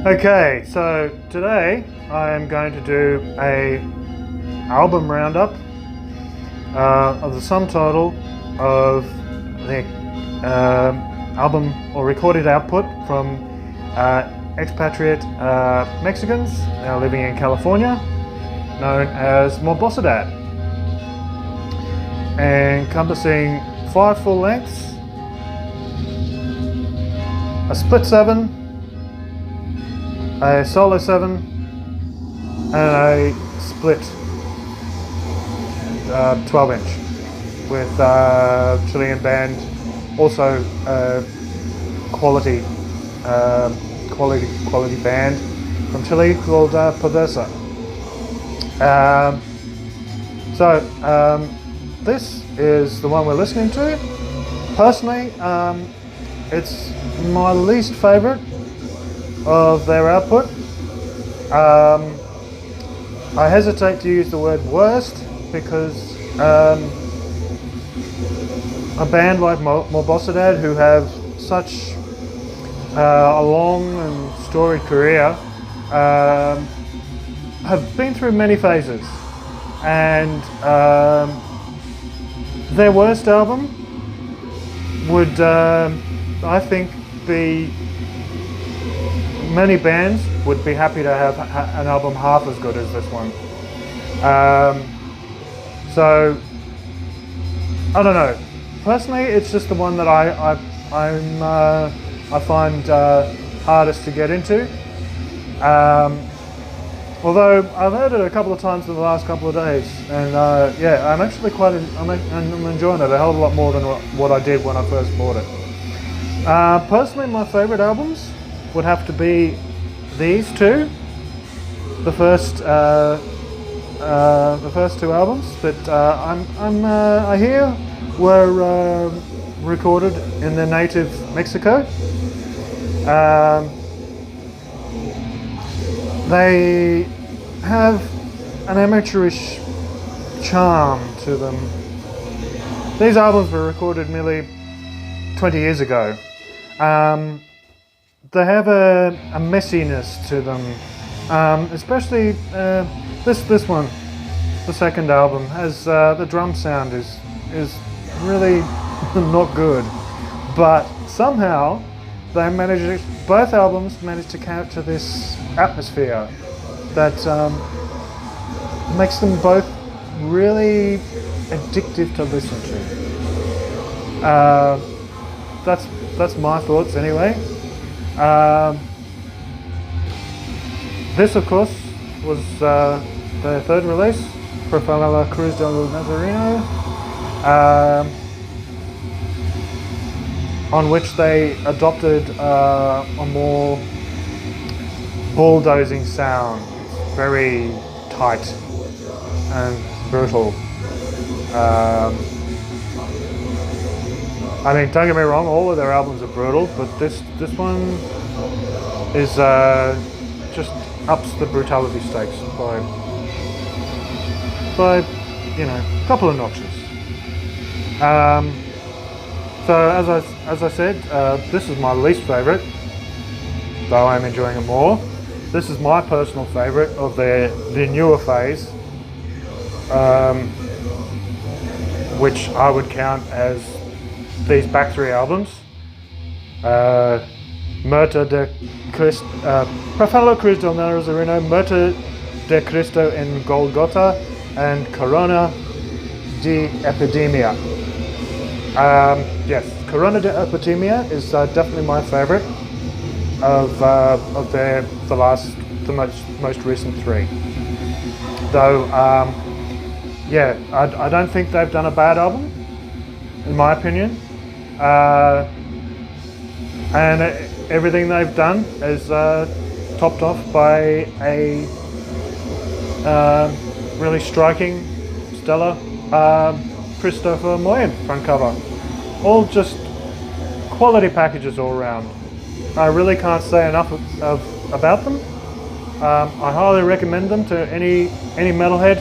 Okay, so today I am going to do a album roundup of the sum total of the album or recorded output from expatriate Mexicans now living in California, known as Morbosidad, encompassing 5 full lengths, a split 7, a solo 7, and a split 12 inch with Chilean band, also quality band from Chile called Perversa. This is the one we're listening to. Personally, it's my least favorite of their output. I hesitate to use the word worst because a band like Morbosidad, who have such a long and storied career, have been through many phases, and their worst album would, I think, be, many bands would be happy to have an album half as good as this one. So I don't know. Personally, it's just the one that I find hardest to get into. Although I've heard it a couple of times in the last couple of days, and yeah, I'm actually I'm enjoying it a hell of a lot more than what I did when I first bought it. Personally, my favourite albums would have to be these two. The first two albums that I hear were recorded in their native Mexico. They have an amateurish charm to them. These albums were recorded nearly 20 years ago. They have a messiness to them, especially this one. The second album has the drum sound is really not good, but somehow both albums managed to capture this atmosphere that makes them both really addictive to listen to. That's my thoughts anyway. This, of course, was their third release, Profile la Cruz del Nazareno, on which they adopted a more bulldozing sound, very tight and brutal. I mean, don't get me wrong, all of their albums are brutal, but this one is just ups the brutality stakes by a couple of notches. So as I said, this is my least favourite, though I'm enjoying it more. This is my personal favourite of their newer phase, which I would count as these back 3 albums. Muerte de Cristo, Profile Cruz del Nazareno, Muerte de Cristo en Golgota, and Corona de Epidemia. Yes, Corona de Epidemia is definitely my favourite of the most recent 3. Though, yeah, I don't think they've done a bad album, in my opinion. And everything they've done is topped off by a really striking, stellar Christopher Moyen front cover. All just quality packages all around. I really can't say enough about them. I highly recommend them to any metalhead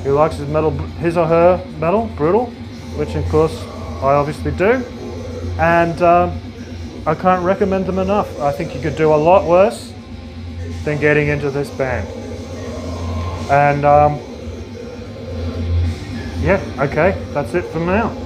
who likes his or her metal, brutal, which of course I obviously do. And I can't recommend them enough. I think you could do a lot worse than getting into this band. And yeah, okay, that's it for now.